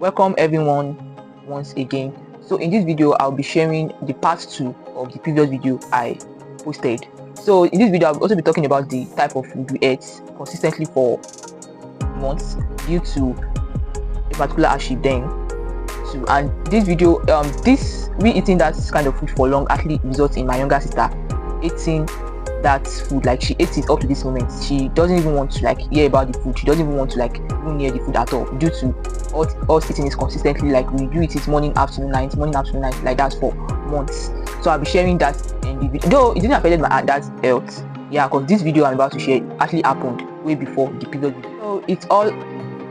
Welcome everyone once again. So in this video I'll be sharing the part 2 of the previous video I posted. So in this video I'll also be talking about the type of food we ate consistently for months due to a particular harship then. So, and this video we eating that kind of food for long actually results in my younger sister eating that food. Like, she ate it up to this moment. She doesn't even want to like hear about the food. She doesn't even want to like even near the food at all, due to us eating it consistently. Like, we do it morning, afternoon, night, like that for months. So I'll be sharing that in the video, though it didn't affect my dad's health. Yeah, because this video I'm about to share actually happened way before the previous video. So it all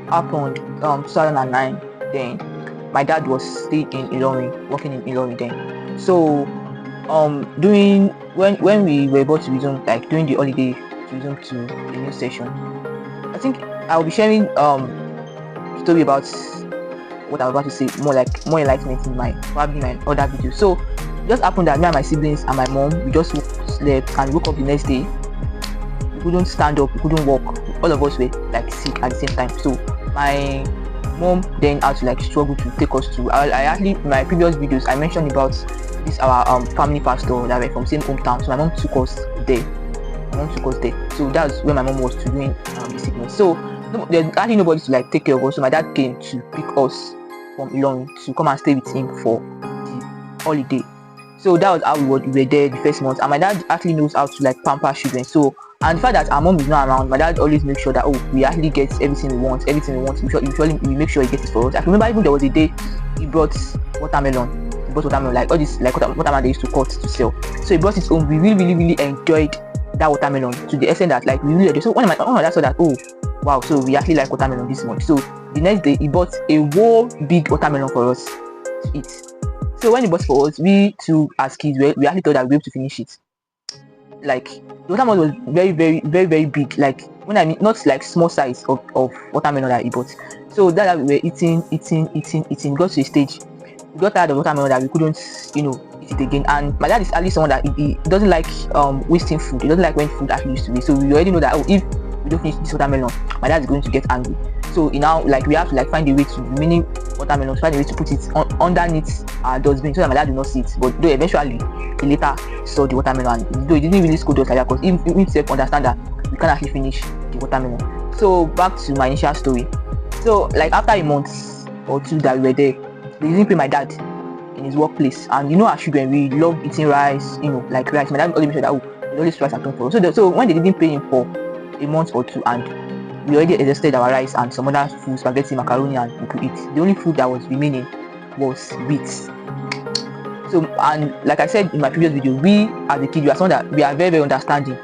happened 2009. Then my dad was still in Ilorin, working in Ilorin then. So during when we were about to resume, like during the holiday, to resume to the new session, I think I'll be sharing story about what I'm about to say, more enlightenment in probably my other videos. So it just happened that me and my siblings and my mom, we just slept and woke up the next day. We couldn't stand up, we couldn't walk. All of us were like sick at the same time. So my mom then had to like struggle to take us to. I actually, in my previous videos I mentioned about this our family pastor that were from same hometown. So my mom took us there. So that's where my mom was to doing the sickness. So there's actually nobody to like take care of us. So my dad came to pick us from Ilorin to come and stay with him for the holiday. So that was how we were there the first month. And my dad actually knows how to like pamper children. So, and the fact that our mom is not around, my dad always makes sure that we actually get everything we want. We make sure he gets it for us. I remember even there was a day he brought watermelon. Like all this like watermelon they used to cut to sell. So he brought it home. We really enjoyed that watermelon to the extent that like we really enjoyed. So when my dad saw that, oh wow, so we actually like watermelon this much. So the next day he bought a whole big watermelon for us to eat. So when he bought for us, we too as kids we actually thought that we'd be able to finish it. Like, the watermelon was very big. Like, when I mean not like small size of watermelon that he bought. So that we were eating. Got to a stage we got tired of watermelon that we couldn't eat it again. And my dad is actually someone that he doesn't like wasting food. He doesn't like when food actually used to be. So we already know that if we don't finish this watermelon, my dad is going to get angry. So now like we have to like find a way to remaining watermelon, find a way to put it underneath our dustbin so that my dad will not see it. But though eventually he later saw the watermelon, though he didn't really scold us like that, because he himself understand that we can't actually finish the watermelon. So back to my initial story. So like after a month or two that we were there, they didn't pay my dad in his workplace. And as children, we love eating rice, like rice. My dad always made sure that we always rice at home for us. So when they didn't pay him for a month or two, and we already exhausted our rice and some other food, spaghetti, macaroni, and we could eat, the only food that was remaining was wheat. So, and like I said in my previous video, we as a kid, we are someone that we are very understanding.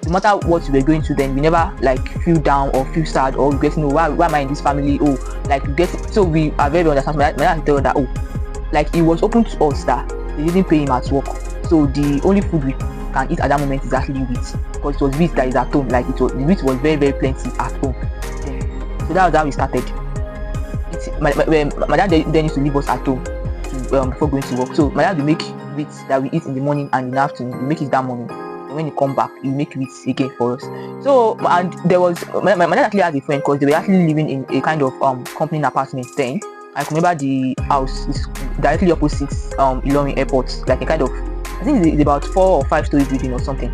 No matter what we were going through then, we never like feel down or feel sad or regret, why am I in this family, like we get it. So we are very understanding. My dad tell that like it was open to us that they didn't pay him at work. So the only food we can eat at that moment is actually wheat, because it was wheat that is at home. Like the wheat was very plenty at home. So that was how we started. My dad then used to leave us at home to, before going to work. So my dad will make wheat that we eat in the morning and in the afternoon. We make it that morning. When he come back, he make wheat again for us. So, and there was my dad actually has a friend, because they were actually living in a kind of company apartment then. I can remember the house is directly opposite Ilorin Airport, like a kind of, I think it's about 4 or 5 story building or something.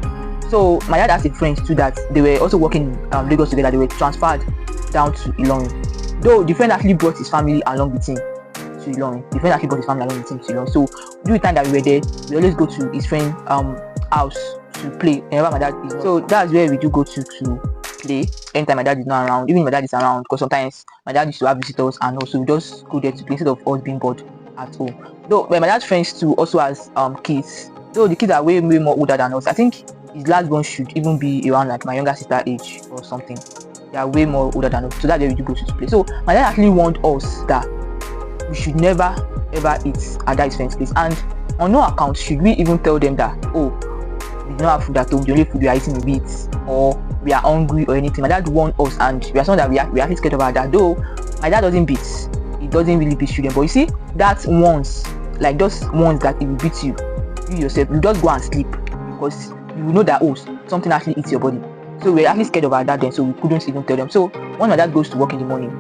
So my dad has a friend too that they were also working in Lagos together. They were transferred down to Ilorin. Though the friend actually brought his family along with him to Ilorin. So during the time that we were there, we always go to his friend house to play whenever my dad is. So that's where we do go to play anytime my dad is not around. Even my dad is around, because sometimes my dad used to have visitors, and also we just go there to play instead of us being bored at home. Though my dad's friends too also has kids. Though the kids are way more older than us. I think his last born should even be around like my younger sister age or something. They are way more older than us. So that's where we do go to play. So my dad actually warned us that we should never ever eat at dad's friend's place, and on no account should we even tell them that we don't have food at home, the only food we are eating is wheat, or we are hungry or anything. My dad warned us, and we are someone that we are actually scared of our dad. Though my dad doesn't beat, he doesn't really beat children, but you see that once, like those ones that he will beat you yourself, you just go and sleep, because you know that something actually eats your body. So we're actually scared of our dad then, so we couldn't even tell them. So when my dad goes to work in the morning,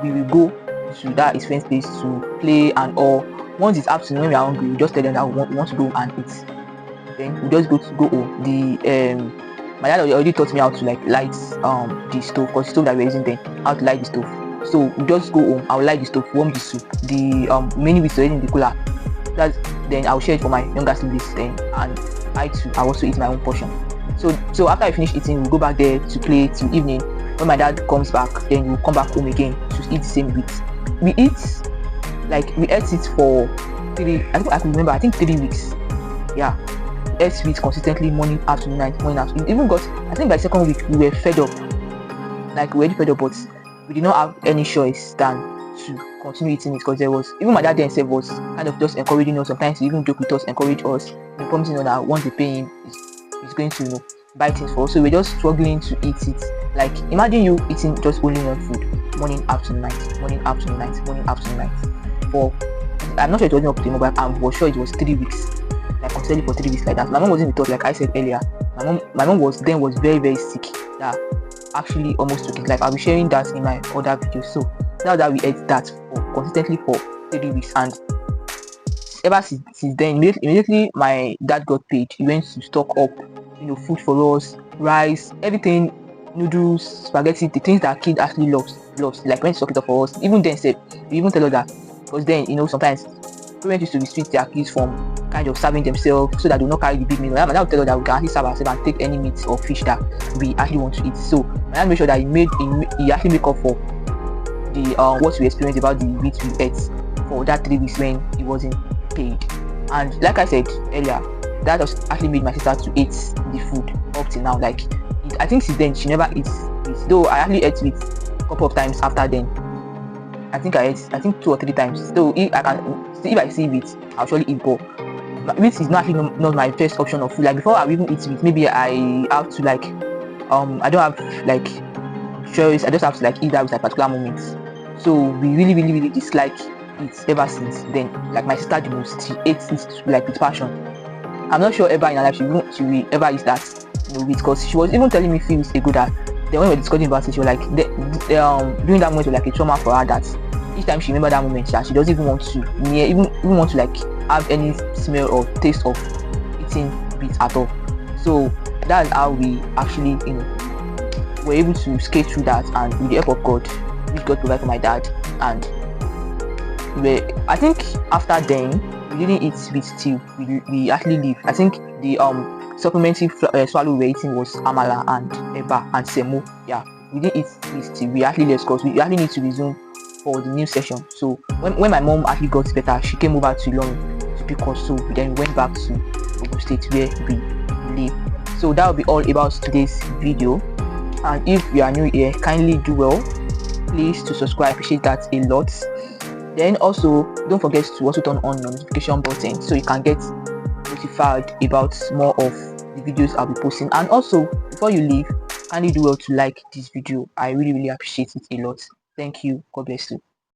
we will go to that his friend's place to play and all. Once it's afternoon, when we are hungry, we just tell them that we want to go and eat. Then we just go home. My dad already taught me how to like light the stove, because the stove that we're using then, how to light the stove. So we just go home, I'll light the stove, warm the soup, the many with already in the cooler. Then I'll share it for my younger siblings then, and I also eat my own portion. So after I finish eating, we'll go back there to play till evening. When my dad comes back, then we'll come back home again to eat the same meat. We ate it for 3, I can remember, I think 3 weeks. Yeah. Ate sweet consistently, morning, afternoon, night, morning, afternoon. Even got, I think by the 2nd week we were fed up. Like we were already fed up, but we did not have any choice than to continue eating it, because there was, even my dad then himself was kind of just encouraging us. Sometimes he even joke with us, encourage us, and promising us that once they pay him, he's going to, buy things for us. So we're just struggling to eat it. Like imagine you eating just only one food, morning, afternoon, night, morning, afternoon, night, morning, afternoon, night. For, I'm not sure it wasn't up to him, but I'm sure it was 3 weeks. Like constantly for 3 weeks like that. My mom was in the thought, like I said earlier. My mom was very, very sick. That actually almost took his life. I'll be sharing that in my other videos. So now that we ate that consistently for 3 weeks, and ever since then, immediately my dad got paid, he went to stock up, food for us, rice, everything, noodles, spaghetti, the things that kids actually loves. Like when he stock it up for us. Even then said, he even tell us that, because then sometimes parents used to restrict their kids from kind of serving themselves so that they will not carry the big meal. My dad will tell us that we can actually serve ourselves and take any meat or fish that we actually want to eat. So my dad made sure that he actually make up for the what we experienced about the meat we ate for that 3 weeks when he wasn't paid. And like I said earlier, that has actually made my sister to eat the food up till now. Like I think since then she never eats it, though I actually ate it a couple of times after then. I think 2 or 3 times. So if I see it, I'll surely eat. But meat is not actually not my first option of food. Like before I even eat meat, maybe I have to like I don't have like choice. I just have to like eat that with a particular moment. So we really dislike it ever since then. Like my sister the most, she ate it like with passion. I'm not sure ever in her life she will ever eat that with, because she was even telling me a few weeks ago that then when we were discussing about it, she was like during that moment was like a trauma for her, that each time she remember that moment, she doesn't even want to even want to like have any smell or taste of eating meat at all. So that's how we actually were able to skate through that, and with the help of God, which God provided for my dad. And I think after then we didn't eat meat till we actually leave. I think the supplementary swallow we were eating was amala and eba and semo. Yeah, we didn't eat meat till we actually left, because we actually need to resume for the new session. So when my mom actually got better, she came over to Ilorin to pick us. So we then went back to Ogun State where we live. So that will be all about today's video. And if you are new here, kindly do well, please, to subscribe. I appreciate that a lot. Then also don't forget to also turn on your notification button so you can get notified about more of the videos I'll be posting. And also, before you leave, kindly do well to like this video. I really appreciate it a lot. Thank you. God bless you.